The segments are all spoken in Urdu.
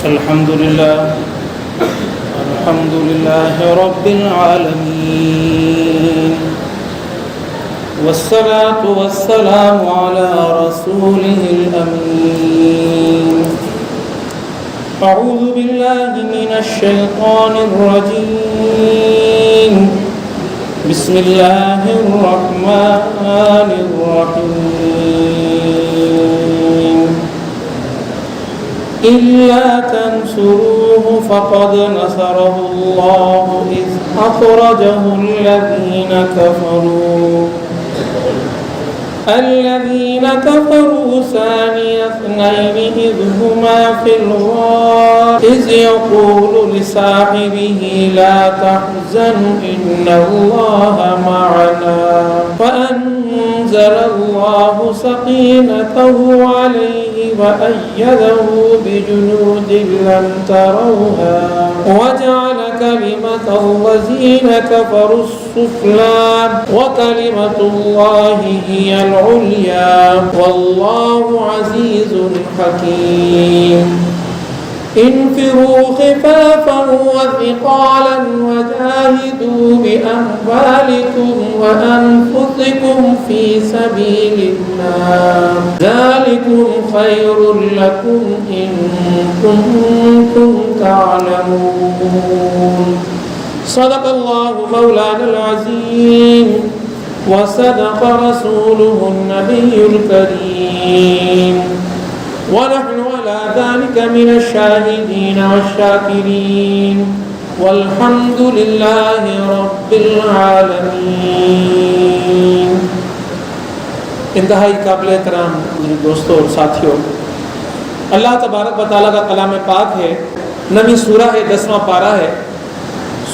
الحمد لله رب العالمين، والصلاة والسلام على رسوله الأمين. أعوذ بالله من الشيطان الرجيم. بسم الله الرحمن الرحيم. إلا تنصروه فقد نصره الله إذ أخرجه الذين كفروا ثاني اثنين إذ هما في الغار إذ يقول لصاحبه لا تحزن إن الله معنا فأنزل الله سكينته عليه وأيده بجنود لم تروها وجعل كلمة الذين كفروا السفلى وكلمة الله هي العليا والله عزيز حكيم. انفروا خفافا وثقالا وجاهدوا بأموالكم وأنفسكم في سبيل الله ذلكم خير لكم إن كنتم تعلمون. صدق الله مولانا العظيم وصدق رسوله النبي الكريم ونحن على ذلك من الشاهدين والشاكرين والحمد لله رب العالمين. انتہائی قابل احترام دوستوں اور ساتھیوں، اللہ تبارک و تعالیٰ کا کلام پاک ہے، نویں سورہ ہے، 10واں پارہ ہے،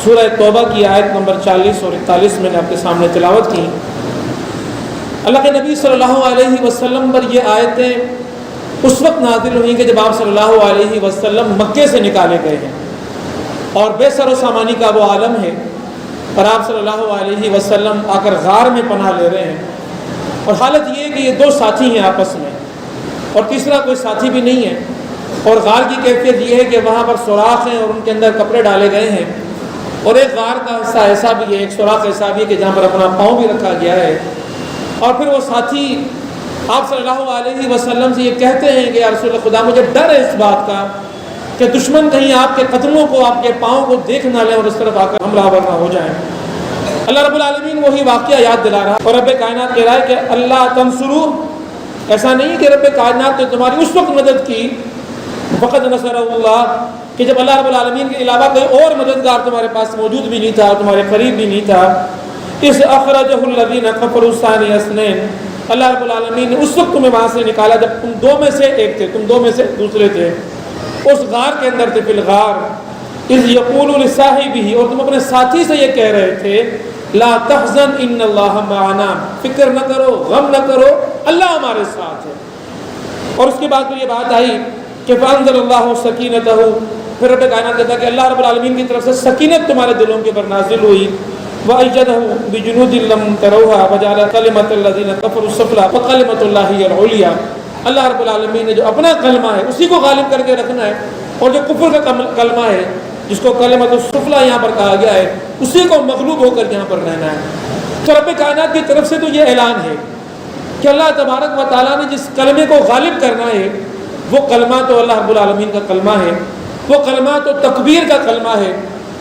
سورہ توبہ کی آیت نمبر 40 اور 41 میں نے آپ کے سامنے تلاوت کی. اللہ کے نبی صلی اللہ علیہ وسلم پر یہ آیتیں اس وقت نازل ہوئیں کہ جب آپ صلی اللہ علیہ وسلم مکے سے نکالے گئے ہیں اور بے سر و سامانی کا وہ عالم ہے، اور آپ صلی اللہ علیہ وسلم آ کر غار میں پناہ لے رہے ہیں، اور حالت یہ ہے کہ یہ دو ساتھی ہیں آپس میں اور تیسرا کوئی ساتھی بھی نہیں ہے، اور غار کی کیفیت یہ ہے کہ وہاں پر سوراخ ہیں اور ان کے اندر کپڑے ڈالے گئے ہیں، اور ایک غار کا حصہ ایسا بھی ہے، ایک سوراخ ایسا بھی ہے کہ جہاں پر اپنا پاؤں بھی رکھا گیا ہے. اور پھر وہ ساتھی آپ صلی اللہ علیہ وسلم سے یہ کہتے ہیں کہ یا رسول اللہ خدا، مجھے ڈر ہے اس بات کا کہ دشمن کہیں آپ کے قدموں کو، آپ کے پاؤں کو دیکھ نہ لیں اور اس طرف آ کر حملہ آور نہ ہو جائیں. اللہ رب العالمین وہی واقعہ یاد دلا رہا اور رب کائنات کہہ رہا ہے کہ اللہ تنصرو، ایسا نہیں کہ رب کائنات نے تمہاری اس وقت مدد کی فقط نصر اللہ کہ جب اللہ رب العالمین کے علاوہ کوئی اور مددگار تمہارے پاس موجود بھی نہیں تھا، تمہارے قریب بھی نہیں تھا. اس اخرجہ الذین کفروا ثانی اثنین، اللہ رب العالمین نے اس وقت تمہیں وہاں سے نکالا جب تم دو میں سے ایک تھے، تم دو میں سے دوسرے تھے، اس غار کے اندر تھے، فی الغار اذ یقول لصاحبہ، اور تم اپنے ساتھی سے یہ کہہ رہے تھے لا تحزن ان اللہ معنا، فکر نہ کرو، غم نہ کرو، اللہ ہمارے ساتھ ہے. اور اس کے بعد پھر یہ بات آئی کہ فانزل اللہ سکینتہ، پھر رب کائنات کہتا ہے کہ اللہ رب العالمین کی طرف سے سکینت تمہارے دلوں کے اوپر نازل ہوئی. وَأَيَّدَهُ بِجُنُودٍ لَّمْ تَرَوْهَا وَجَعَلَ كَلِمَةَ الَّذِينَ كَفَرُوا السُّفْلَىٰ وَكَلِمَةُ اللَّهِ هِيَ الْعُلْيَا. اللہ رب العالمین نے جو اپنا کلمہ ہے اسی کو غالب کر کے رکھنا ہے، اور جو کفر کا کلمہ ہے جس کو کلمۃ السفلیٰ یہاں پر کہا گیا ہے اسی کو مغلوب ہو کر یہاں پر رہنا ہے. تو رب کائنات کی طرف سے تو یہ اعلان ہے کہ اللہ تبارک و تعالیٰ نے جس کلمے کو غالب کرنا ہے وہ کلمہ تو اللہ رب العالمین کا کلمہ ہے، وہ کلمہ تو تکبیر کا کلمہ ہے،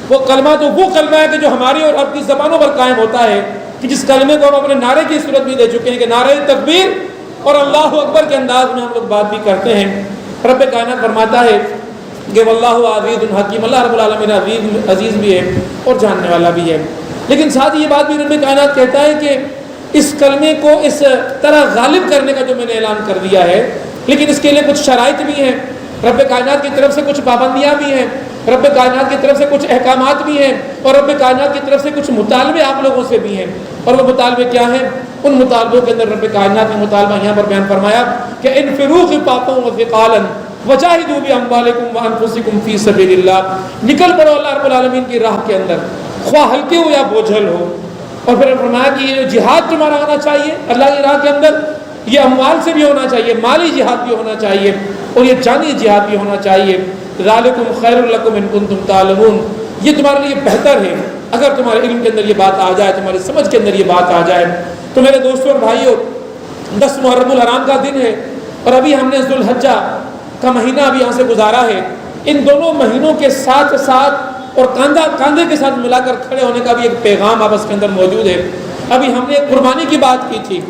وہ کلمہ تو وہ کلمہ ہے کہ جو ہماری اور آپ کی زبانوں پر قائم ہوتا ہے، کہ جس کلمے کو ہم اپنے نعرے کی صورت بھی دے چکے ہیں کہ نعرہ تکبیر اور اللہ اکبر کے انداز میں ہم لوگ بات بھی کرتے ہیں. رب کائنات فرماتا ہے کہ واللہ عزیز حکیم، اللہ رب العالمین عزیز بھی ہے اور جاننے والا بھی ہے. لیکن ساتھ یہ بات بھی رب کائنات کہتا ہے کہ اس کلمے کو اس طرح غالب کرنے کا جو میں نے اعلان کر دیا ہے، لیکن اس کے لیے کچھ شرائط بھی ہیں، رب کائنات کی طرف سے کچھ پابندیاں بھی ہیں، رب کائنات کی طرف سے کچھ احکامات بھی ہیں، اور رب کائنات کی طرف سے کچھ مطالبے آپ لوگوں سے بھی ہیں. اور وہ مطالبے کیا ہیں؟ ان مطالبوں کے اندر رب کائنات نے مطالبہ یہاں پر بیان فرمایا کہ انفروا خفافا وثقالا وجاہدوا باموالکم وانفسکم فی سبیل اللہ، نکل پڑو اللہ رب العالمین کی راہ کے اندر، خواہ ہلکے ہو یا بوجھل ہو. اور پھر فرمایا کہ یہ جو جہاد تمہارا ہونا چاہیے اللہ کی راہ کے اندر، یہ اموال سے بھی ہونا چاہیے، مالی جہاد بھی ہونا چاہیے، اور یہ جانی جہاد بھی ہونا چاہیے۔ ذالکم خیر لکم ان کنتم تعلمون، یہ تمہارے لیے بہتر ہے اگر تمہارے علم کے اندر یہ بات آ جائے، تمہاری سمجھ کے اندر یہ بات آ جائے۔ تو میرے دوستوں اور بھائیوں، 10 محرم الحرام کا دن ہے، اور ابھی ہم نے ذو الحجہ کا مہینہ ابھی یہاں سے گزارا ہے۔ ان دونوں مہینوں کے ساتھ ساتھ اور کاندھے کے ساتھ ملا کر کھڑے ہونے کا بھی ایک پیغام آپس کے اندر موجود ہے۔ ابھی ہم نے قربانی کی بات کی تھی،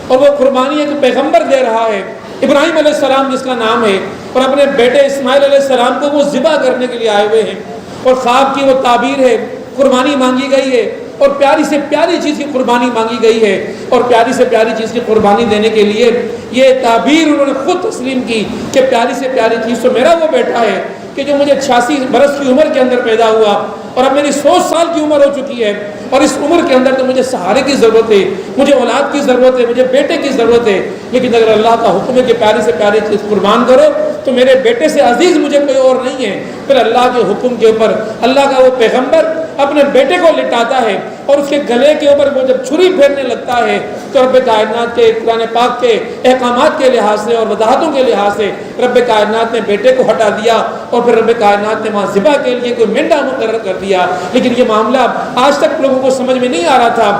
اور وہ قربانی ایک پیغمبر دے رہا ہے، ابراہیم علیہ السلام جس کا نام ہے، اور اپنے بیٹے اسماعیل علیہ السلام کو وہ ذبح کرنے کے لیے آئے ہوئے ہیں، اور خواب کی وہ تعبیر ہے، قربانی مانگی گئی ہے، اور پیاری سے پیاری چیز کی قربانی مانگی گئی ہے، اور پیاری سے پیاری چیز کی قربانی دینے کے لیے یہ تعبیر انہوں نے خود تسلیم کی کہ پیاری سے پیاری چیز تو میرا وہ بیٹا ہے کہ جو مجھے 86 برس کی عمر کے اندر پیدا ہوا، اور اب میری 100 سال کی عمر ہو چکی ہے، اور اس عمر کے اندر تو مجھے سہارے کی ضرورت ہے، مجھے اولاد کی ضرورت ہے، مجھے بیٹے کی ضرورت ہے۔ لیکن اگر اللہ کا حکم ہے کہ پیاری سے پیاری چیز قربان کرو، تو میرے بیٹے سے عزیز مجھے کوئی اور نہیں ہے۔ پھر اللہ کے حکم کے اوپر اللہ کا وہ پیغمبر اپنے بیٹے کو لٹاتا ہے، اور اس کے گلے کے اوپر وہ جب چھری پھیرنے لگتا ہے تو رب کائنات کے قرآن پاک کے احکامات کے لحاظ سے اور وضاحتوں کے لحاظ سے رب کائنات نے بیٹے کو ہٹا دیا، اور پھر رب کائنات نے وہاں ذبح کے لیے کوئی مینڈا مقرر کر دیا۔ لیکن یہ معاملہ آج تک لوگوں کو سمجھ میں نہیں آ رہا تھا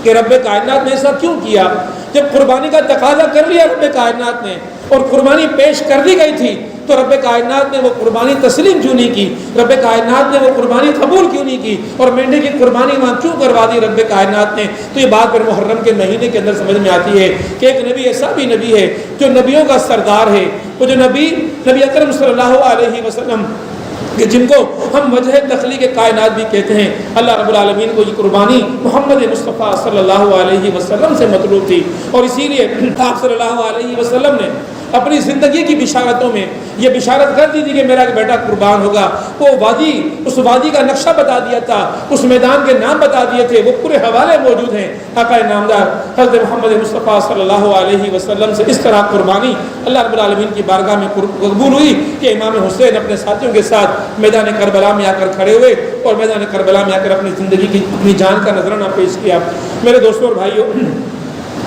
کہ رب کائنات نے ایسا کیوں کیا۔ جب قربانی کا تقاضا کر لیا رب کائنات نے، اور قربانی پیش کر دی گئی تھی، تو رب کائنات نے وہ قربانی تسلیم کیوں نہیں کی؟ رب کائنات نے وہ قربانی قبول کیوں نہیں کی؟ اور مینڈے کی قربانی وہاں کیوں کروا دی رب کائنات نے؟ تو یہ بات پھر محرم کے مہینے کے اندر سمجھ میں آتی ہے کہ ایک نبی ایسا بھی نبی ہے جو نبیوں کا سردار ہے، وہ جو نبی اکرم صلی اللہ علیہ وسلم کہ جن کو ہم وجہ تخلیق کائنات بھی کہتے ہیں، اللہ رب العالمین کو یہ قربانی محمد مصطفیٰ صلی اللہ علیہ وسلم سے مطلوب تھی، اور اسی لیے آپ صلی اللہ علیہ وسلم نے اپنی زندگی کی بشارتوں میں یہ بشارت کر دی تھی کہ میرا بیٹا قربان ہوگا۔ وہ وادی، اس وادی کا نقشہ بتا دیا تھا، اس میدان کے نام بتا دیے تھے، وہ پورے حوالے موجود ہیں۔ آقا نامدار حضرت محمد مصطفیٰ صلی اللہ علیہ وسلم سے اس طرح قربانی اللہ رب العالمین کی بارگاہ میں قبول ہوئی کہ امام حسین اپنے ساتھیوں کے ساتھ میدان کربلا میں آ کر کھڑے ہوئے، اور میدان کربلا میں آ کر اپنی زندگی کی اپنی جان کا نذرانہ پیش کیا۔ میرے دوستوں اور بھائیوں،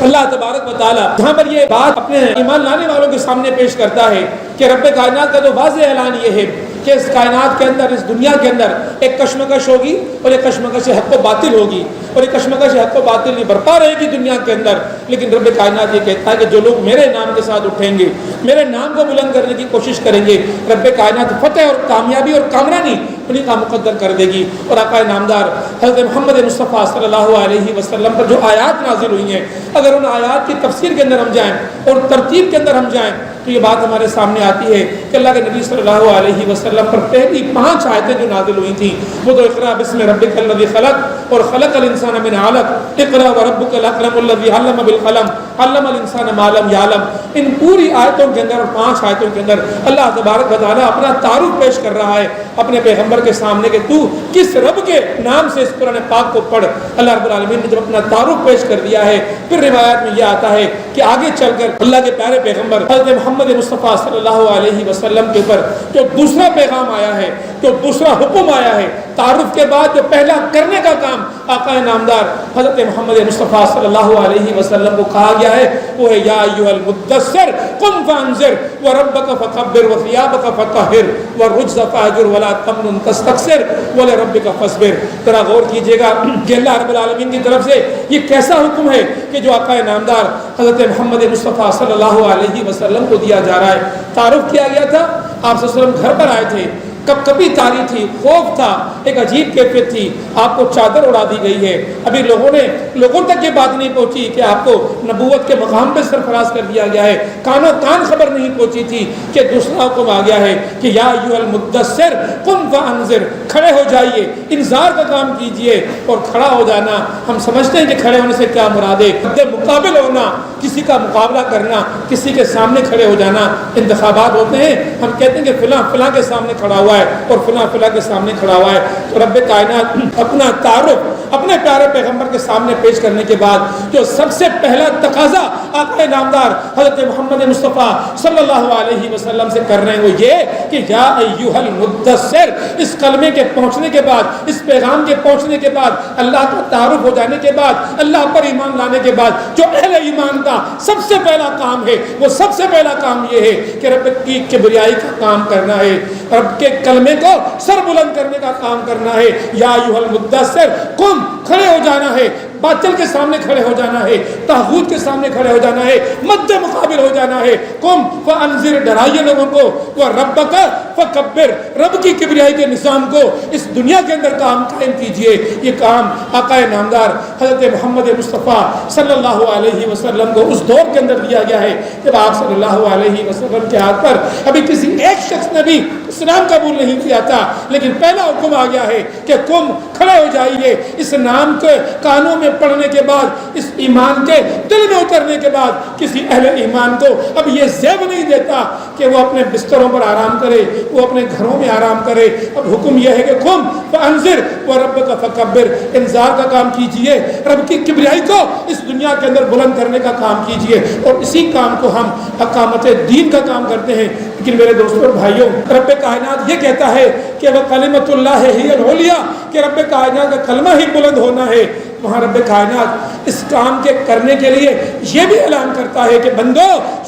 اللہ تبارک و تعالیٰ جہاں پر یہ بات اپنے ایمان لانے والوں کے سامنے پیش کرتا ہے کہ رب کائنات کا تو واضح اعلان یہ ہے کہ اس کائنات کے اندر، اس دنیا کے اندر ایک کشمکش ہوگی، اور ایک کشمکش حق و باطل ہوگی، اور ایک کشمکش حق و باطل بھی برپا رہے گی دنیا کے اندر۔ لیکن رب کائنات یہ کہتا ہے کہ جو لوگ میرے نام کے ساتھ اٹھیں گے، میرے نام کو بلند کرنے کی کوشش کریں گے، رب کائنات فتح اور کامیابی اور کامرانی انہیں کا مقدر کر دے گی۔ اور آقا نامدار حضرت محمد مصطفیٰ صلی اللہ علیہ وسلم پر جو آیات نازل ہوئی ہیں، اگر ان آیات کی تفسیر کے اندر ہم جائیں اور ترتیب کے اندر ہم جائیں تو یہ بات ہمارے سامنے آتی ہے کہ اللہ کے نبی صلی اللہ علیہ وسلم پر پہلی 5 آیتیں جو نازل ہوئی تھیں وہ تو اقرا بسم ربک الذی خلق اور خلق الانسان من علق، اقرا وربک الاکرم الذی علم بالقلم علم الانسان ما لم یعلم۔ ان پوری آیتوں کے اندر اور 5 آیتوں کے اندر اللہ تبارک و تعالیٰ اپنا تعارف پیش کر رہا ہے اپنے پیغمبر کے سامنے کہ تو کس رب کے نام سے اس قرآن پاک کو پڑھ۔ اللہ رب العالمین نے جب اپنا تعارف پیش کر دیا ہے، پھر روایات میں یہ آتا ہے کہ آگے چل کر اللہ کے پیارے پیغمبر حضرت محمد مصطفیٰ صلی اللہ علیہ وسلم کے اوپر جو دوسرا پیغام آیا ہے، جو دوسرا حکم آیا ہے، تعارف کے بعد جو پہلا کرنے کا کام آقا نامدار حضرت محمد مصطفیٰ صلی اللہ علیہ وسلم کو کہا گیا ہے وہ ہے یا ایھا المدثر قم فانذر وربک فکبر وثیابک فطہر والرجز فاہجر ولا تمنن تستکثر ولربک فاصبر۔ ذرا غور کیجیے گا کہ اللہ رب العالمین کی طرف سے یہ کیسا حکم ہے کہ جو آقا نامدار حضرت محمد مصطفیٰ صلی اللہ علیہ وسلم کو دیا جا رہا ہے۔ تعارف کیا گیا تھا، آپ صلی اللہ علیہ وسلم گھر پر آئے تھے، کب کبھی تاری تھی، خوف تھا، ایک عجیب کیفیت تھی، آپ کو چادر اڑا دی گئی ہے۔ ابھی لوگوں تک یہ بات نہیں پہنچی کہ آپ کو نبوت کے مقام پہ سرفراز کر دیا گیا ہے، کانوں کان خبر نہیں پہنچی تھی کہ دوسرا حکم آ گیا ہے کہ یا ایھا المدثر قم فانذر، کھڑے ہو جائیے، انذار کا کام کیجئے۔ اور کھڑا ہو جانا، ہم سمجھتے ہیں کہ کھڑے ہونے سے کیا مراد ہے، مقابل ہونا، کسی کا مقابلہ کرنا، کسی کے سامنے کھڑے ہو جانا۔ انتخابات ہوتے ہیں، ہم کہتے ہیں کہ فلاں کے سامنے کھڑا ہوا ہے اور فلاں کے سامنے کھڑا ہوا ہے، تو رب کائنات اپنا تعارف اپنے پیارے پیغمبر کے سامنے پیش کرنے کے بعد جو سب سے پہلا تقاضا آقا نامدار حضرت محمد مصطفیٰ صلی اللہ علیہ وسلم سے کر رہے ہیں وہ یہ کہ یا ایھا المدثر، اس کلمے کے پہنچنے کے بعد، اس پیغام کے پہنچنے کے بعد، اللہ کا تعارف ہو جانے کے بعد، اللہ پر ایمان لانے کے بعد جو اہل ایمان کا سب سے پہلا کام ہے، وہ سب سے پہلا کام یہ ہے کہ رب کی کبریائی کا کام کرنا ہے، رب کے کلمے کو سر بلند کرنے کا کام کرنا ہے۔ یا ایھا المدثر، قم، کھڑے ہو جانا ہے، باطل کے سامنے کھڑے ہو جانا ہے، طاغوت کے سامنے کھڑے ہو جانا ہے، مد مقابل ہو جانا ہے۔ قم فانذر، ڈرائیے لوگوں کو، وربک فکبر، رب کی کبریائی کے نظام کو اس دنیا کے اندر کام قائم کیجئے۔ یہ کام آقا نامدار حضرت محمد مصطفیٰ صلی اللہ علیہ وسلم کو اس دور کے اندر دیا گیا ہے جب آپ صلی اللہ علیہ وسلم کے ہاتھ پر ابھی کسی ایک شخص نے بھی اسلام قبول نہیں کیا تھا، لیکن پہلا حکم آ گیا ہے کہ قم، کھڑے ہو جائیے۔ اس نام کے کانوں میں پڑھنے کے بعد، اس ایمان کے دل میں اترنے کے بعد کسی اہل ایمان کو اب یہ زیب نہیں دیتا کہ وہ اپنے بستروں پر آرام کرے، وہ اپنے گھروں میں آرام کرے۔ اب حکم یہ ہے کہ قم فانذر وربک فکبر، انذار کا کام کیجئے، رب کی کبریائی کو اس دنیا کے اندر بلند کرنے کا کام کیجئے، اور اسی کام کو ہم اقامت دین کا کام کرتے ہیں۔ لیکن میرے دوستوں اور بھائیوں، رب کائنات یہ کہتا ہے کہ وہ کلمۃ اللہ ہی العلیٰ، کہ رب کائنات کا کلمہ ہی بلند ہونا ہے۔ وہاں رب کائنات اس کام کے کرنے کے لیے یہ بھی اعلان کرتا ہے کہ بندو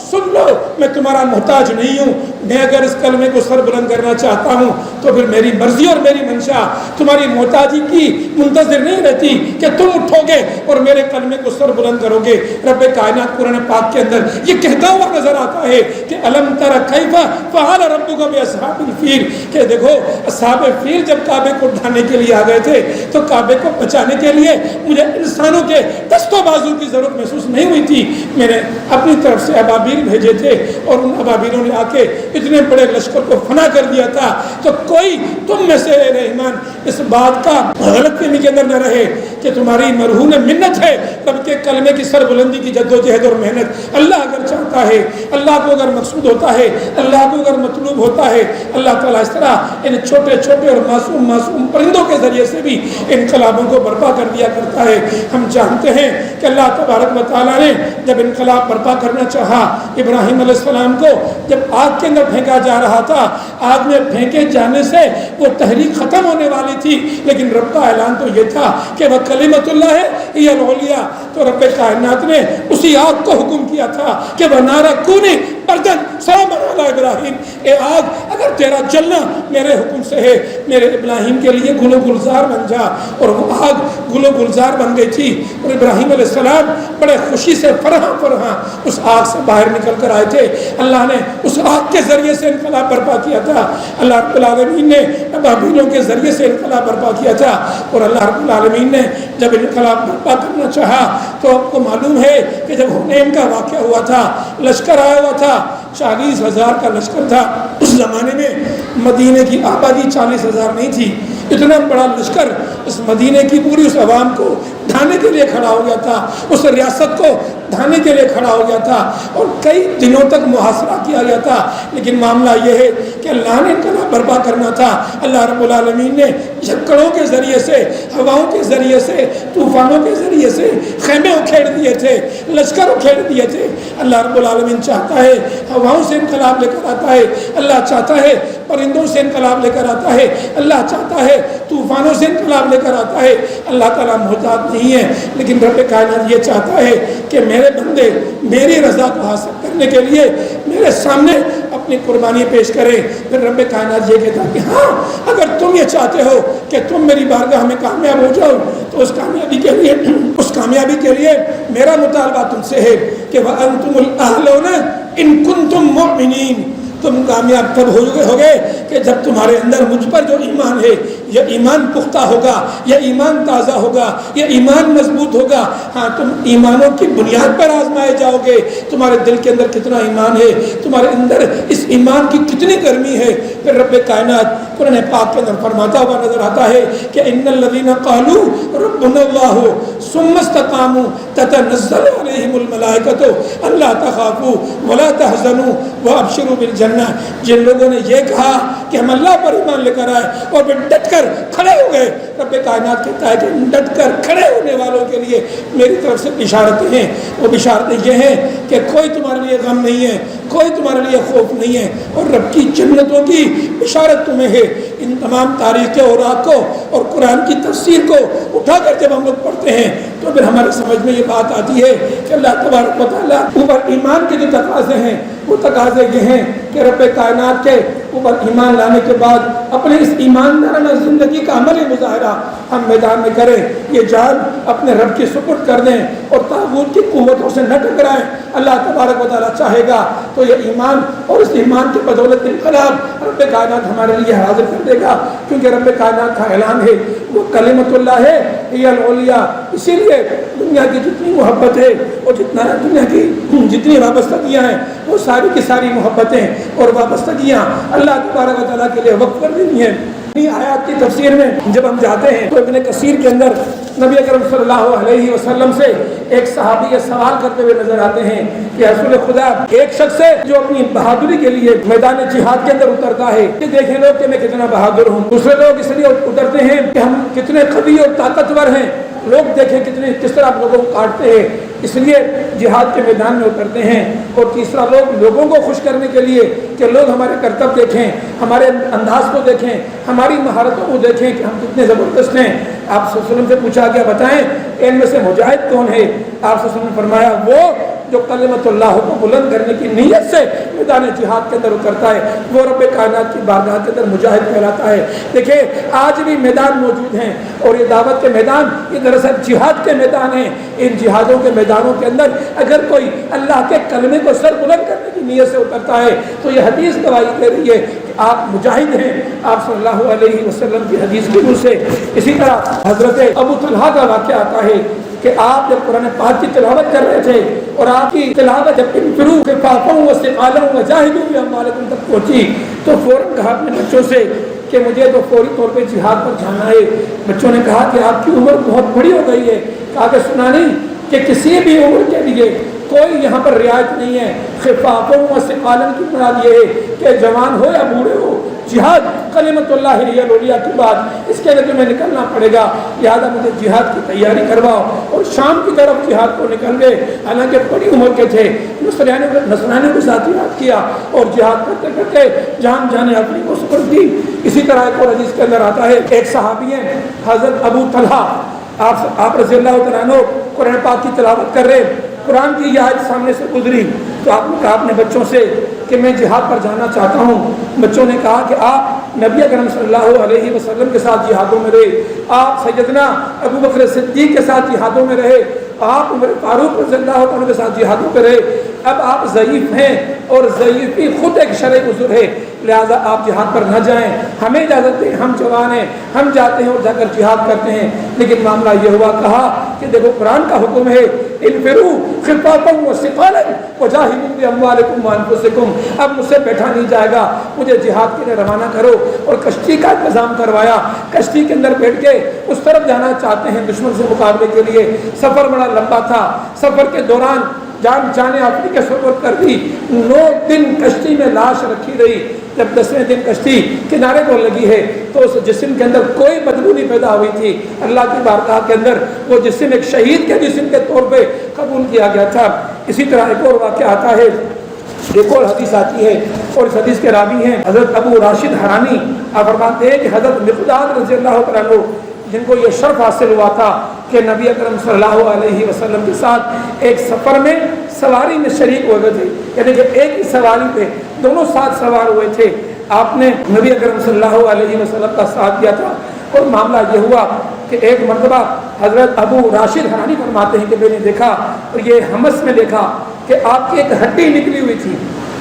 سن لو، میں تمہارا محتاج نہیں ہوں، میں اگر اس کلمے کو سر بلند کرنا چاہتا ہوں تو پھر میری مرضی اور میری منشا تمہاری محتاجی کی منتظر نہیں رہتی کہ تم اٹھو گے اور میرے کلمے کو سر بلند کرو گے۔ رب کائنات قرآن پاک کے اندر یہ کہتا ہوا نظر آتا ہے کہ الم تر کیف فعل ربک باصحاب الفیل، کہ دیکھو اصحاب فیل جب کعبے کو ڈھانے کے لیے آ گئے تھے تو کعبے کو بچانے کے لیے مجھے انسانوں کے دست و بازو کی ضرورت محسوس نہیں ہوئی تھی، میں نے اپنی طرف سے ابابیل بھیجے تھے اور ان ابابیلوں نے آ کے اتنے بڑے لشکر کو فنا کر دیا تھا۔ تو کوئی تم میں سے رحمان اس بات کا غلط فہمی کے اندر نہ رہے کہ تمہاری مرہون منت ہے رب کے کلمے کی سر بلندی کی جد و جہد اور محنت۔ اللہ اگر چاہتا ہے، اللہ کو اگر مقصود ہوتا ہے، اللہ کو اگر مطلوب ہوتا ہے، اللہ تعالیٰ اس طرح ان چھوٹے چھوٹے اور معصوم پرندوں کے ذریعے سے بھی انقلابوں کو برپا کر دیا کرتا ہے۔ ہم جانتے ہیں کہ اللہ تبارک و تعالیٰ نے جب انقلاب برپا کرنا چاہا، ابراہیم علیہ السلام کو جب آگ کے اندر پھینکا جا رہا تھا، آگ میں پھینکے جانے سے وہ تحریک ختم ہونے والی تھی، لیکن رب کا اعلان تو یہ تھا کہ وہ کلمۃ اللہ ہے العلیٰ، تو رب کائنات نے اسی آگ کو حکم کیا تھا کہ وہ نارا کونی بردن سلام علی ابراہیم، اے آگ اگر تیرا جلنا میرے حکم سے ہے، میرے ابراہیم کے لیے گل و گلزار بن جا۔ اور وہ آگ گل و گلزار بن گئی تھی، اور ابراہیم علیہ السلام بڑے خوشی سے فرحاں اس آگ سے باہر نکل کر آئے تھے۔ اللہ نے اس آگ کے ذریعے سے انقلاب برپا کیا تھا، اللہ رب العالمین نے ابابیلوں کے ذریعے سے انقلاب برپا کیا تھا، اور اللہ رب العالمین نے جب انقلاب برپا کرنا چاہا تو آپ کو معلوم ہے کہ جب حنین کا واقعہ ہوا تھا، لشکر آیا ہوا تھا، 40,000 کا لشکر تھا۔ اس زمانے میں مدینے کی آبادی 40,000 نہیں تھی، اتنا بڑا لشکر اس مدینے کی پوری اس عوام کو ڈھانے کے لیے کھڑا ہو گیا تھا، اس ریاست کو ڈھانے کے لیے کھڑا ہو گیا تھا، اور کئی دنوں تک محاصرہ کیا گیا تھا۔ لیکن معاملہ یہ ہے کہ اللہ نے انقلاب برپا کرنا تھا، اللہ رب العالمین نے جھکڑوں کے ذریعے سے، ہواؤں کے ذریعے سے، طوفانوں کے ذریعے سے خیمے اکھیڑ دیے تھے، لشکر اکھیڑ دیے تھے۔ اللہ رب العالمین چاہتا ہے ہواؤں سے انقلاب لے کر آتا ہے، اللہ چاہتا ہے پرندوں سے انقلاب لے کر آتا ہے، اللہ چاہتا ہے طوفانوں سے انقلاب لے کر آتا ہے۔ اللہ تعالیٰ محتاج نہیں ہے، لیکن رب کائنات یہ چاہتا ہے کہ میرے بندے میری رضا کو حاصل کرنے کے لیے میرے سامنے اپنی قربانی پیش کریں۔ پھر رب کائنات یہ کہتا ہے کہ ہاں اگر تم یہ چاہتے ہو کہ تم میری بارگاہ میں کامیاب ہو جاؤ تو اس کامیابی کے لیے میرا مطالبہ تم سے ہے کہ وَأَنْتُمُ الْأَهْلُونَ إِن كُنْتُم مُؤْمِنِينَ، تم کامیاب تب ہوگے کہ جب تمہارے اندر مجھ پر جو ایمان ہے یہ ایمان پختہ ہوگا، یہ ایمان تازہ ہوگا، یہ ایمان مضبوط ہوگا۔ ہاں تم ایمانوں کی بنیاد پر آزمائے جاؤ گے، تمہارے دل کے اندر کتنا ایمان ہے، تمہارے اندر اس ایمان کی کتنی گرمی ہے۔ پھر رب کائنات قرآن پاک کے اندر فرماتا ہوا نظر آتا ہے کہ ان الذین قالوا ربنا اللہ ثم استقاموا تتنزل علیہم الملائکۃ الا تخافوا ولا تحزنوا وابشروا بالجنہ کرنا ہے۔ جن لوگوں نے یہ کہا کہ ہم اللہ پر ایمان لے کر آئے اور پھر ڈٹ کر کھڑے ہو گئے، رب کائنات کہتا ہے کہ ڈٹ کر کھڑے ہونے والوں کے لیے میری طرف سے بشارتیں ہیں۔ وہ بشارتیں یہ ہیں کہ کوئی تمہارے لیے غم نہیں ہے، کوئی تمہارے لیے خوف نہیں ہے، اور رب کی جنتوں کی بشارت تمہیں ہے۔ ان تمام تاریخ کے اوراق کو اور قرآن کی تفسیر کو اٹھا کر جب ہم لوگ پڑھتے ہیں تو پھر ہمارے سمجھ میں یہ بات آتی ہے کہ اللہ تبارک و تعالیٰ اوپر ایمان کے جو تقاضے ہیں وہ تقاضے یہ ہیں کہ رب کائنات کے اوپر ایمان لانے کے بعد اپنے اس ایماندارانہ زندگی کا عملی مظاہرہ ہم میدان میں کریں، یہ جان اپنے رب کی سپرد کر دیں اور طاغوت کی قوتوں سے نہ ٹکرائیں۔ اللہ تبارک و تعالیٰ چاہے گا تو یہ ایمان اور اس ایمان کی بدولت انقلاب رب کائنات ہمارے لیے حاضر کر دے گا، کیونکہ رب کائنات کا اعلان ہے وہ کلمت اللہ ہے ہی العلیٰ۔ اسی لیے دنیا کی جتنی محبت ہے اور دنیا کی جتنی وابستگیاں ہیں وہ ساری کی ساری محبتیں اور وابستگیاں اللہ تبارک و تعالیٰ کے لیے وقف کر دینی ہیں۔ آیات کی تفسیر میں جب ہم جاتے ہیں تو ابن کثیر کے اندر نبی اکرم صلی اللہ علیہ وسلم سے ایک صحابی یہ سوال کرتے ہوئے نظر آتے ہیں کہ رسول خدا ایک شخص ہے جو اپنی بہادری کے لیے میدان جہاد کے اندر اترتا ہے کہ دیکھیں لوگ کہ میں کتنا بہادر ہوں، دوسرے لوگ اس لیے اترتے ہیں کہ ہم کتنے قوی اور طاقتور ہیں، لوگ دیکھیں کس طرح آپ لوگوں کو کاٹتے ہیں، اس لیے جہاد کے میدان میں اترتے ہیں، اور تیسرا لوگوں کو خوش کرنے کے لیے کہ لوگ ہمارے کرتب دیکھیں، ہمارے انداز کو دیکھیں، ہماری مہارتوں کو دیکھیں کہ ہم کتنے زبردست ہیں۔ آپ صلی اللہ علیہ وسلم سے پوچھا گیا بتائیں ان میں سے مجاہد کون ہے؟ آپ صلی اللہ علیہ وسلم نے فرمایا وہ جو کلمت اللہ کو بلند کرنے کی نیت سے میدان جہاد کے اندر اترتا ہے وہ رب کائنات کی بارگاہ کے اندر مجاہد کہلاتا ہے۔ دیکھیں آج بھی میدان موجود ہیں اور یہ دعوت کے میدان یہ دراصل جہاد کے میدان ہیں۔ ان جہادوں کے میدانوں کے اندر اگر کوئی اللہ کے کلمے کو سر بلند کرنے کی نیت سے اترتا ہے تو یہ حدیث گواہی دے رہی ہے کہ آپ مجاہد ہیں، آپ صلی اللہ علیہ وسلم کی حدیث کی روح سے۔ اسی طرح حضرت ابو طلحہ کا واقعہ آتا ہے کہ آپ جب قرآن پاک کی تلاوت کر رہے تھے اور آپ کی تلاوت جب انفروا خفافا وثقالا وجاہدوا باموالکم تک پہنچی تو فوراً کہا اپنے بچوں سے کہ مجھے تو فوری طور پہ جہاد پر جانا ہے۔ بچوں نے کہا کہ آپ کی عمر بہت بڑی ہو گئی ہے، کہا کہ سنا نہیں کہ کسی بھی عمر کے لیے کوئی یہاں پر رعایت نہیں ہے، خفافا وثقالا کی مراد یہ ہے کہ جوان ہو یا بوڑھے ہو، جہاد کلمت اللہ ہی العلیٰ کی بات اس کے لیے تمہیں نکلنا پڑے گا، لہٰذا مجھے جہاد کی تیاری کرواؤ۔ اور شام کی طرف جہاد کو نکل گئے، حالانکہ بڑی عمر کے تھے، نصرانیوں کے ساتھ جہاد کیا اور جہاد کرتے کرتے جان جانے اپنی کو سپرد کی۔ اسی طرح ایک اور حدیث کے اندر آتا ہے ایک صحابی ہیں حضرت ابو طلحہ، آپ رضی اللہ تعالیٰ عنہ قرآن پاک کی تلاوت کر رہے، قرآن کی یہ آیت سامنے سے گزری تو آپ نے کہا اپنے بچوں سے کہ میں جہاد پر جانا چاہتا ہوں۔ بچوں نے کہا کہ آپ نبی اکرم صلی اللہ علیہ وسلم کے ساتھ جہادوں میں رہے، آپ سیدنا ابو بکر صدیق کے ساتھ جہادوں میں رہے، آپ عمر فاروق رضی اللہ عنہ کے ساتھ جہادوں میں رہے، اب آپ ضعیف ہیں اور ضعیفی خود ایک شرعی عذر ہے، لہٰذا آپ جہاد پر نہ جائیں، ہمیں اجازت دیں، ہم جوان ہیں، ہم جاتے ہیں اور جا کر جہاد کرتے ہیں۔ لیکن معاملہ یہ ہوا، کہا کہ دیکھو قرآن کا حکم ہے انفروا خفافا وثقالا وجاہدوا باموالکم وانفسکم، اب مجھ سے بیٹھا نہیں جائے گا، مجھے جہاد کے لیے روانہ کرو۔ اور کشتی کا انتظام کروایا، کشتی کے اندر بیٹھ کے اس طرف جانا چاہتے ہیں دشمن سے مقابلے کے لیے۔ سفر بڑا لمبا تھا، سفر کے دوران جان جانے اپنی کے سفر کر دی، 9 دن کشتی میں لاش رکھی رہی۔ جب 10ویں دن کشتی کنارے کو لگی ہے تو اس جسم کے اندر کوئی بدبو نہیں پیدا ہوئی تھی، اللہ کی بارگاہ کے اندر وہ جسم ایک شہید کے جسم کے طور پہ قبول کیا گیا تھا۔ اسی طرح ایک اور واقعہ آتا ہے، ایک اور حدیث آتی ہے اور اس حدیث کے راوی ہیں حضرت ابو راشد حرانی۔ آپ فرماتے ہیں کہ حضرت مقداد رضی اللہ عنہ جن کو یہ شرف حاصل ہوا تھا کہ نبی اکرم صلی اللہ علیہ وسلم کے ساتھ ایک سفر میں سواری میں شریک ہوئے تھے، یعنی کہ ایک ہی سواری پہ دونوں ساتھ سوار ہوئے تھے، آپ نے نبی اکرم صلی اللہ علیہ وسلم کا ساتھ دیا تھا۔ اور معاملہ یہ ہوا کہ ایک مرتبہ حضرت ابو راشد حرانی فرماتے ہیں کہ میں نے دیکھا اور یہ حمص میں دیکھا کہ آپ کی ایک ہڈی نکلی ہوئی تھی،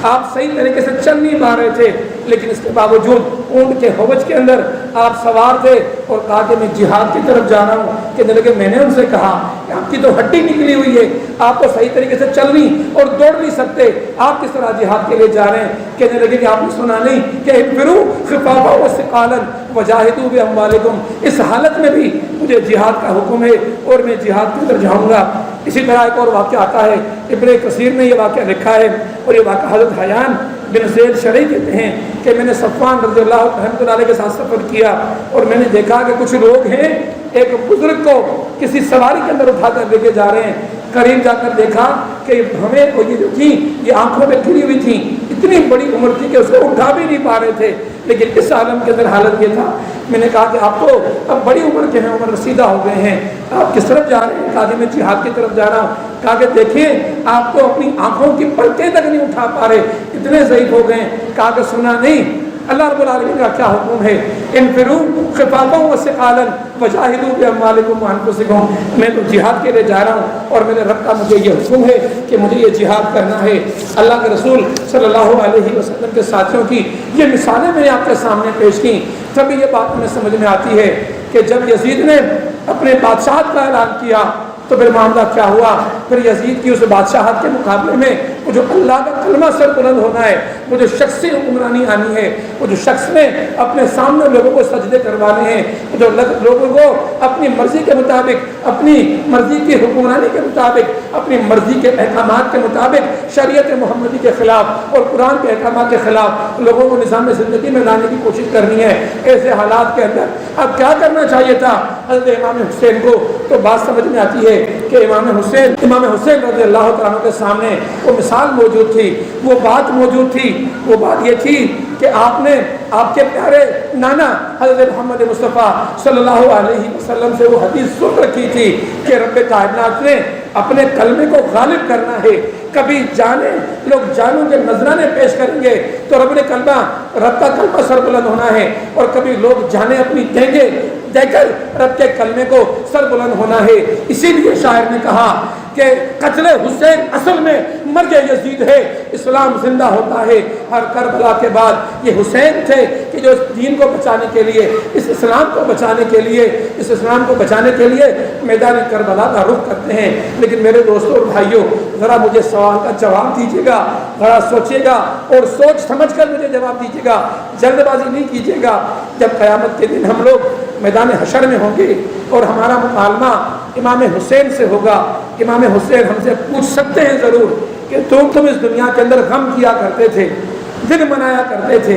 آپ صحیح طریقے سے چل نہیں پا رہے تھے، لیکن اس کے باوجود اونٹ کے ہوج کے اندر آپ سوار تھے اور کہا کہ میں جہاد کی طرف جا رہا ہوں۔ کہنے لگے میں نے ان سے کہا کہ آپ کی تو ہڈی نکلی ہوئی ہے، آپ تو صحیح طریقے سے چل نہیں اور دوڑ نہیں سکتے، آپ کس طرح جہاد کے لیے جا رہے ہیں؟ کہنے لگے کہ آپ نے سنا نہیں کہ انفروا خفافا وثقالا وجاہدوا باموالکم، اس حالت میں بھی مجھے جہاد کا حکم ہے اور میں جہاد کی طرف جاؤں گا۔ اسی طرح ایک اور واقعہ آتا ہے، ابن کثیر نے یہ واقعہ لکھا ہے اور یہ واقعہ حضرت حیان بن زید شرعی کہتے ہیں کہ میں نے صفوان رضی اللہ رحمۃ اللہ علیہ کے ساتھ سفر کیا اور میں نے دیکھا کہ کچھ لوگ ہیں ایک بزرگ کو کسی سواری کے اندر اٹھا کر لے کے جا رہے ہیں. قریب جا کر دیکھا کہ ہمیں یہ جو تھی یہ آنکھوں میں کھلی ہوئی تھیں, اتنی بڑی عمر تھی کہ اس کو اٹھا بھی نہیں پا رہے تھے. لیکن اس عالم کے اندر حالت یہ تھا. میں نے کہا کہ آپ تو اب بڑی عمر کے ہیں, عمر رسیدہ ہو گئے ہیں, آپ کس طرف جا رہے ہیں؟ کہا کہ میں جہاد کی طرف جا رہا ہوں. کہا کہ دیکھیں آپ تو اپنی آنکھوں کی پلکیں تک نہیں اٹھا پا رہے, اتنے ضعیف ہو گئے ہیں. کہا کہ سنا نہیں اللہ رب العالمین کا کیا حکم ہے, انفروا خفافا وثقالا وجاہدوا باموالکم وانفسکم. میں تو جہاد کے لیے جا رہا ہوں اور میرے رب کا مجھے یہ حکم ہے کہ مجھے یہ جہاد کرنا ہے. اللہ کے رسول صلی اللہ علیہ وسلم کے ساتھیوں کی یہ مثالیں میں نے آپ کے سامنے پیش کی. تبھی یہ بات ہمیں سمجھ میں آتی ہے کہ جب یزید نے اپنے بادشاہت کا اعلان کیا تو پھر معاملہ کیا ہوا. پھر یزید کی اس بادشاہت کے مقابلے میں وہ جو اللہ کا کلمہ سر بلند ہونا ہے, وہ جو شخصی حکمرانی آنی ہے, وہ جو شخص نے اپنے سامنے لوگوں کو سجدے کروانے ہیں, جو لوگوں کو اپنی مرضی کے مطابق, اپنی مرضی کی حکمرانی کے مطابق, اپنی مرضی کے احکامات کے مطابق شریعت محمدی کے خلاف اور قرآن کے احکامات کے خلاف لوگوں کو نظام زندگی میں لانے کی کوشش کرنی ہے. ایسے حالات کے اندر اب کیا کرنا چاہیے تھا حضرت امام حسین کو؟ تو بات سمجھ میں آتی ہے کہ امام حسین رضی اللہ تعالیٰ عنہ کے سامنے وہ مثال موجود تھی, وہ بات موجود تھی. وہ بات یہ تھی کہ آپ نے آپ کے پیارے نانا حضرت محمد مصطفیٰ صلی اللہ علیہ وسلم سے وہ حدیث سن رکھی تھی کہ رب کائنات نے اپنے کلمے کو غالب کرنا ہے. کبھی جانے لوگ جانوں کے نذرانے پیش کریں گے تو رب کا کلمہ سر بلند ہونا ہے, اور کبھی لوگ جانے اپنی دیں گے دے کر رب کے کلمے کو سر بلند ہونا ہے. اسی لیے شاعر نے کہا کہ قتل حسین اصل میں مرگ یزید ہے, اسلام زندہ ہوتا ہے ہر کربلا کے بعد. یہ حسین تھے کہ جو اس دین کو بچانے کے لیے, اس اسلام کو بچانے کے لیے, اس اسلام کو بچانے کے لیے میدان کربلا کا رخ کرتے ہیں. لیکن میرے دوستوں اور بھائیوں, ذرا مجھے سوال کا جواب دیجیے گا, ذرا سوچیے گا اور سوچ سمجھ کر مجھے جواب دیجیے گا, جلد بازی نہیں کیجیے گا. جب قیامت کے دن ہم لوگ میدان حشر میں ہوں گے اور ہمارا مکالمہ امام حسین سے ہوگا, امام حسین ہم سے پوچھ سکتے ہیں ضرور کہ تم اس دنیا کے اندر غم کیا کرتے تھے, دن منایا کرتے تھے,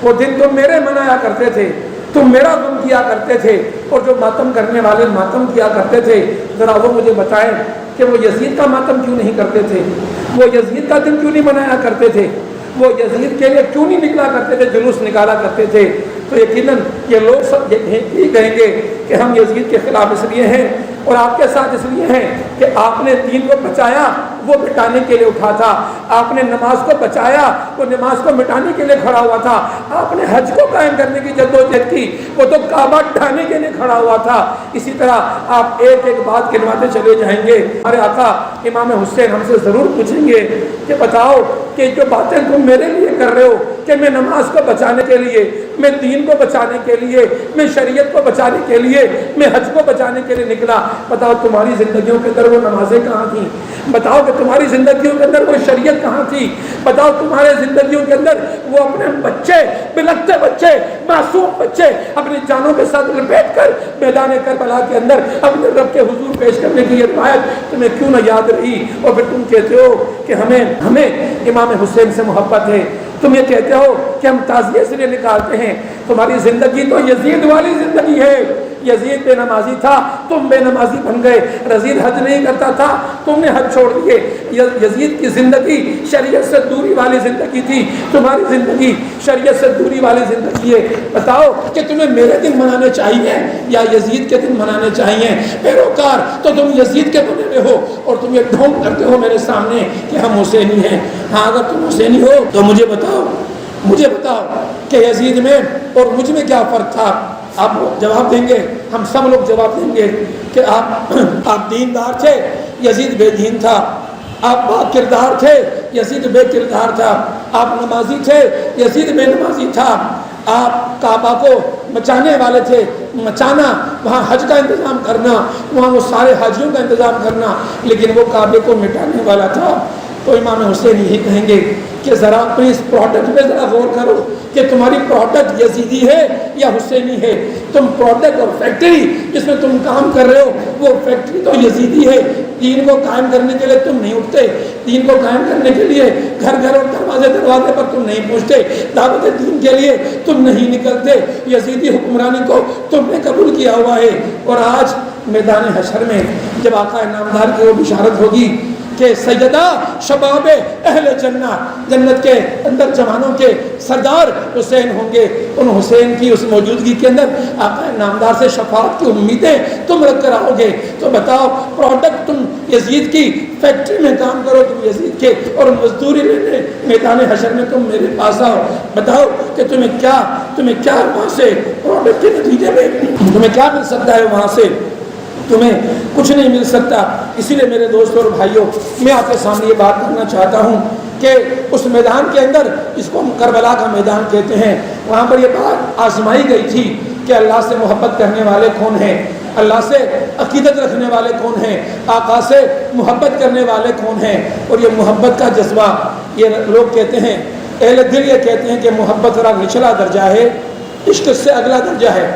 وہ دن تم میرے منایا کرتے تھے, تم میرا غم کیا کرتے تھے, اور جو ماتم کرنے والے ماتم کیا کرتے تھے, ذرا وہ مجھے بتائیں کہ وہ یزید کا ماتم کیوں نہیں کرتے تھے, وہ یزید کا دن کیوں نہیں منایا کرتے تھے, وہ یزید کے لیے کیوں نہیں نکلا کرتے تھے, جلوس نکالا کرتے تھے. تو یقیناً یہ لوگ سب یہ کہیں گے کہ ہم یزید کے خلاف اس لیے ہیں اور آپ کے ساتھ اس لیے ہیں کہ آپ نے دین کو بچایا, وہ مٹانے کے لیے اٹھا تھا. آپ نے نماز کو بچایا, وہ نماز کو مٹانے کے لیے کھڑا ہوا تھا. آپ نے حج کو قائم کرنے کی جدوجہد کی, وہ تو کعبہ ڈھانے کے لیے کھڑا ہوا تھا. اسی طرح آپ ایک ایک بات گنواتے چلے جائیں گے. ہمارے آقا امام حسین ہم سے ضرور پوچھیں گے کہ بتاؤ کہ جو باتیں تم میرے لیے کر رہے ہو کہ میں نماز کو بچانے کے لیے, میں دین کو بچانے کے لیے, میں شریعت کو بچانے کے لیے, میں حج کو بچانے کے لیے نکلا, بتاؤ تمہاری زندگیوں کے اندر وہ نمازیں کہاں تھیں؟ بتاؤ کہ تمہاری زندگیوں کے اندر وہ شریعت کہاں تھی؟ بتاؤ تمہارے زندگیوں کے اندر وہ اپنے بچے, بلکتے بچے, معصوم بچے اپنی جانوں کے ساتھ لپیٹ کر میدان کربلا کے اندر اپنے رب کے حضور پیش کرنے کی یہ روایت تمہیں کیوں نہ یاد رہی؟ اور پھر تم کہتے ہو کہ ہمیں امام حسین سے محبت ہے, تم یہ کہتے ہو کہ ہم تعزیے سے لیے نکالتے ہیں. تمہاری زندگی تو یزید والی زندگی ہے. یزید بے نمازی تھا, تم بے نمازی بن گئے. یزید حج نہیں کرتا تھا, تم نے حج چھوڑ دیے. یزید کی زندگی شریعت سے دوری والی زندگی تھی, تمہاری زندگی شریعت سے دوری والی زندگی ہے. بتاؤ کہ تمہیں میرے دن منانے چاہیے یا یزید کے دن منانے چاہیے؟ پیروکار تو تم یزید کے بنے ہوئے ہو اور تم یہ ڈھونگ کرتے ہو میرے سامنے کہ ہم حسینی ہیں. ہاں اگر تم حسینی ہو تو مجھے بتاؤ کہ یزید میں اور مجھ میں کیا فرق تھا؟ آپ جواب دیں گے, ہم سب لوگ جواب دیں گے کہ آپ دیندار تھے, یزید بے دین تھا. آپ با کردار تھے, یزید بے کردار تھا. آپ نمازی تھے, یزید بے نمازی تھا. آپ کعبہ کو مچانے والے تھے, مچانا, وہاں حج کا انتظام کرنا, وہاں وہ سارے حاجیوں کا انتظام کرنا, لیکن وہ کعبے کو مٹانے والا تھا. تو امام حسین یہی کہیں گے کہ ذرا اپنے اس پروڈکٹ پہ ذرا غور کرو کہ تمہاری پروڈکٹ یزیدی ہے یا حسینی ہے. تم پروڈکٹ اور فیکٹری جس میں تم کام کر رہے ہو وہ فیکٹری تو یزیدی ہے. دین کو قائم کرنے کے لیے تم نہیں اٹھتے, دین کو قائم کرنے کے لیے گھر گھر اور دروازے پر تم نہیں پہنچتے, دعوت دین کے لیے تم نہیں نکلتے. یزیدی حکمرانی کو تم نے قبول کیا ہوا ہے. اور آج میدان حشر میں جب آقا نامدار کی وہ بشارت ہوگی کہ سیدہ شباب اہل جنہ, جنت کے اندر جوانوں کے سردار حسین ہوں گے, ان حسین کی اس موجودگی کے اندر آقا نامدار سے شفاعت کی امیدیں تم رکھ کر آؤ گے. تو بتاؤ پروڈکٹ تم یزید کی فیکٹری میں کام کرو تم یزید کے, اور مزدوری لینے میدان حشر میں تم میرے پاس آؤ. بتاؤ کہ تمہیں کیا وہاں سے پروڈکٹ کے نتیجے میں تمہیں کیا مل سکتا ہے. وہاں سے تمہیں کچھ نہیں مل سکتا. اسی لیے میرے دوستوں اور بھائیوں, میں آپ کے سامنے یہ بات کرنا چاہتا ہوں کہ اس میدان کے اندر, جس کو ہم کربلا کا میدان کہتے ہیں, وہاں پر یہ بات آزمائی گئی تھی کہ اللہ سے محبت کرنے والے کون ہیں, اللہ سے عقیدت رکھنے والے کون ہیں, آقا سے محبت کرنے والے کون ہیں. اور یہ محبت کا جذبہ, یہ لوگ کہتے ہیں, اہل دل یہ کہتے ہیں کہ محبت ذرا نچلا درجہ ہے, عشق سے اگلا درجہ ہے.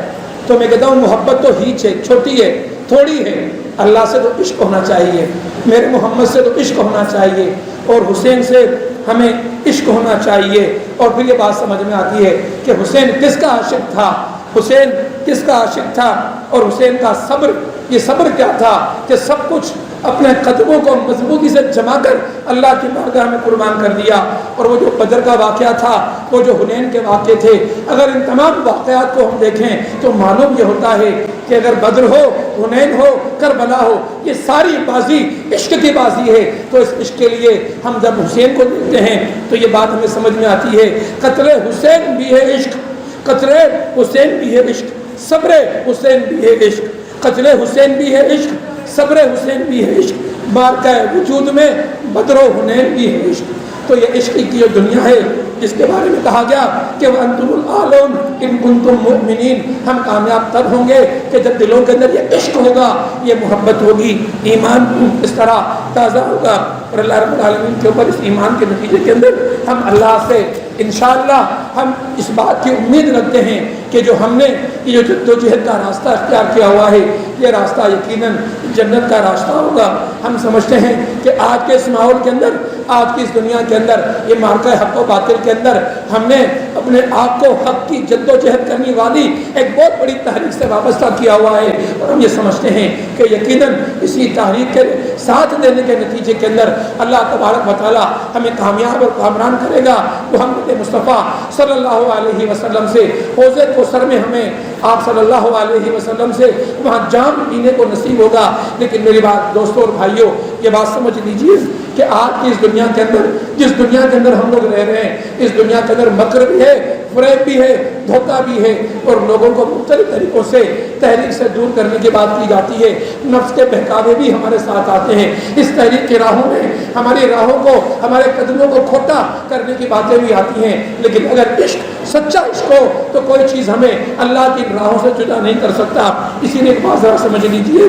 تو میں کہتا ہوں محبت تو ہیچ ہے, چھوٹی ہے, تھوڑی ہے. اللہ سے تو عشق ہونا چاہیے, میرے محمد سے تو عشق ہونا چاہیے, اور حسین سے ہمیں عشق ہونا چاہیے. اور پھر یہ بات سمجھ میں آتی ہے کہ حسین کس کا عاشق تھا, حسین کس کا عاشق تھا, اور حسین کا صبر, یہ صبر کیا تھا کہ سب کچھ اپنے قدموں کو مضبوطی سے جما کر اللہ کی بارگاہ میں قربان کر دیا. اور وہ جو بدر کا واقعہ تھا, وہ جو حنین کے واقعے تھے, اگر ان تمام واقعات کو ہم دیکھیں تو معلوم یہ ہوتا ہے کہ اگر بدر ہو, حنین ہو, کربلا ہو, یہ ساری بازی عشق کی بازی ہے. تو اس عشق کے لیے ہم جب حسین کو دیکھتے ہیں تو یہ بات ہمیں سمجھ میں آتی ہے, قتل حسین بھی ہے عشق, قتل حسین بھی ہے عشق, صبر حسین بھی ہے عشق, قتل حسین بھی ہے عشق, صبر حسین بھی ہے عشق, معرکہ وجود میں بدر و حنین بھی ہے عشق. تو یہ عشق کی جو دنیا ہے جس کے بارے میں کہا گیا کہ وَأَنْتُمُ الْأَعْلَوْنَ إِن كُنتُم مُؤْمِنِينَ, ہم کامیاب تب ہوں گے کہ جب دلوں کے اندر یہ عشق ہوگا, یہ محبت ہوگی, ایمان اس طرح تازہ ہوگا. اور اللہ رب العالمین کے اوپر اس ایمان کے نتیجے کے اندر ہم اللہ سے انشاءاللہ ہم اس بات کی امید رکھتے ہیں کہ جو ہم نے یہ جو جدوجہد کا راستہ اختیار کیا ہوا ہے, یہ راستہ یقیناً جنت کا راستہ ہوگا. ہم سمجھتے ہیں کہ آج کے اس ماحول کے اندر, آج کی اس دنیا کے اندر, یہ معرکہ حق و باطل کے اندر ہم نے اپنے آپ کو حق کی جدوجہد کرنے والی ایک بہت بڑی تحریک سے وابستہ کیا ہوا ہے. اور ہم یہ سمجھتے ہیں کہ یقیناً اسی تحریک کے ساتھ دینے کے نتیجے کے اندر اللہ تبارک و تعالی ہمیں کامیاب اور کامران کرے گا. محمد مصطفیٰ صلی اللہ علیہ وسلم سے حوض کوثر میں ہمیں آپ صلی اللہ علیہ وسلم سے وہاں جام پینے کو نصیب ہوگا. لیکن میری بات دوستوں اور بھائیوں, یہ بات سمجھ لیجیے کہ آج کی اس دنیا کے اندر, جس دنیا کے اندر ہم لوگ رہ رہے ہیں, اس دنیا کے اندر مکر بھی ہے, فریب بھی ہے, دھوکہ بھی ہے, اور لوگوں کو مختلف طریقوں سے تحریک سے دور کرنے کی بات کی جاتی ہے. نفس کے بہکاوے بھی ہمارے ساتھ آتے ہیں. اس تحریک کی راہوں میں ہماری راہوں کو, ہمارے قدموں کو کھوٹا کرنے کی باتیں بھی آتی ہیں. لیکن اگر عشق, سچا عشق ہو تو کوئی چیز ہمیں اللہ کی راہوں سے جدا نہیں کر سکتا. اسی لیے ایک بات ذرا سمجھ لیجیے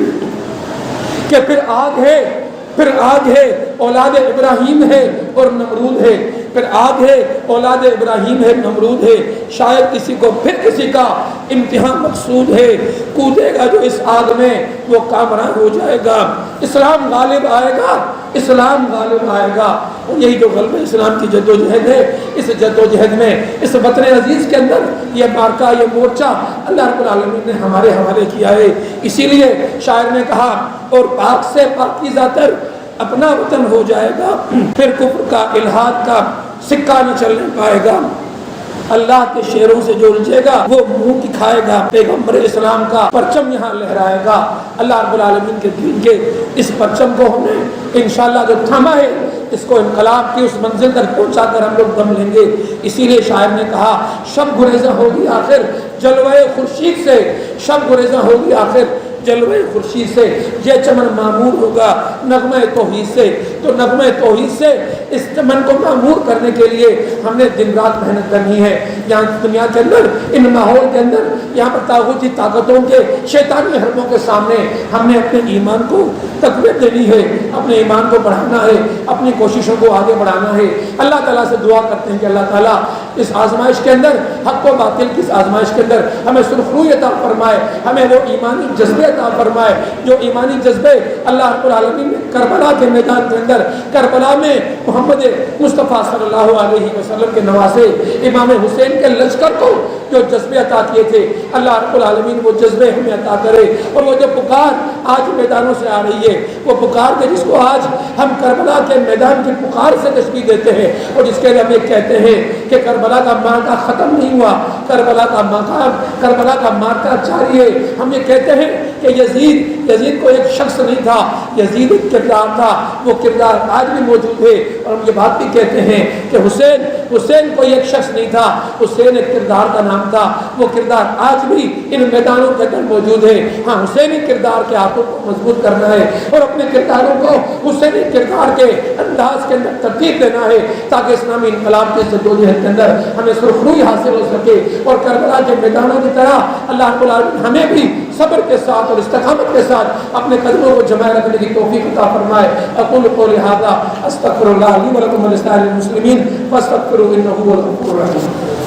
کہ پھر آگ ہے, اولاد ابراہیم ہے اور نمرود ہے. پھر آگ ہے, اولاد ابراہیم ہے, نمرود ہے. شاید کسی کو پھر کسی کا امتحان مقصود ہے. کودے گا جو اس آگ میں وہ کامران ہو جائے گا. اسلام غالب آئے گا, اسلام غالب آئے گا. اور یہی جو غلبہ اسلام کی جد و جہد ہے, اس جد و جہد میں, اس وطن عزیز کے اندر یہ مارکہ, یہ مورچہ اللہ رب العالمین نے ہمارے حوالے کیا ہے. اسی لیے شاعر نے کہا, اور پاک سے پاکیزہ تر اپنا وطن ہو جائے گا, پھر کفر کا, الحاد کا سکہ نہ چلنے پائے گا. اللہ کے شیروں سے جو الجھے گا وہ منہ دکھائے گا. پیغمبر اسلام کا پرچم یہاں لہرائے گا. اللہ رب العالمین کے دین کے اس پرچم کو ہم نے انشاءاللہ جو تھاما ہے, اس کو انقلاب کی اس منزل تک پہنچا کر ہم لوگ دم لیں گے. اسی لیے شاعر نے کہا, شب گریزاں ہوگی آخر جلوہ خورشید سے, شب گریزاں ہوگی آخر جلوہ خورشید سے یہ چمن معمور ہوگا نغمہ توحید سے۔ تو نغمہ توحید سے اس چمن کو معمور کرنے کے لیے ہم نے دن رات محنت کرنی ہے۔ یہاں دنیا کے اندر ان ماحول کے اندر یہاں پر طاغوتی طاقتوں کے شیطانی حربوں کے سامنے ہم نے اپنے ایمان کو تقویت دینی ہے، اپنے ایمان کو بڑھانا ہے، اپنی کوششوں کو آگے بڑھانا ہے۔ اللہ تعالیٰ سے دعا کرتے ہیں کہ اللہ تعالیٰ اس آزمائش کے اندر، حق و باطل کی اس آزمائش کے اندر ہمیں سرخروئی عطا فرمائے، ہمیں وہ ایمانی جذبے عطا فرمائے جو ایمانی جذبے اللہ رب العالمین نے کربلا کے میدان کے اندر، کربلا میں محمد مصطفیٰ صلی اللہ علیہ وسلم کے نواسے امام حسین کے لشکر کو جو جذبے عطا کیے تھے، اللہ رب العالمین وہ جذبے ہمیں عطا کرے۔ اور وہ جو پکار آج میدانوں سے آ رہی ہے، وہ پکار کے جس کو آج ہم کربلا کے میدان کی پکار سے تشبیہ دیتے ہیں، اور جس کے لیے ہم یہ کہتے ہیں کہ کربلا کا مارکا ختم نہیں ہوا، کربلا کا مقام، کربلا کا مارکا جاری ہے۔ ہم یہ کہتے ہیں کہ یزید کو ایک شخص نہیں تھا، یزید ایک کردار تھا، وہ کردار آج بھی موجود ہے۔ اور ہم یہ بات بھی کہتے ہیں کہ حسین کوئی ایک شخص نہیں تھا، حسین ایک کردار کا نام تھا، وہ کردار آج بھی ان میدانوں کے اندر موجود ہے۔ ہاں، حسینی کردار کے ہاتھوں کو مضبوط کرنا ہے اور اپنے کرداروں کو حسینی کردار کے انداز کے اندر ترتیب دینا ہے، تاکہ اسلامی انقلاب کے جدوجہد کے اندر ہمیں سرخروئی حاصل ہو سکے، اور کربلا کے میدانوں کی طرح اللہ رب العالمین ہمیں بھی صبر کے ساتھ اور استقامت کے ساتھ اپنے قدموں کو جمائے رکھنے کی توفیق عطا فرمائے۔ اقول قولی ھذا استغفر اللہ لی ولکم ولسائر المسلمین فاستغفروہ انہ ھو الغفور الرحیم۔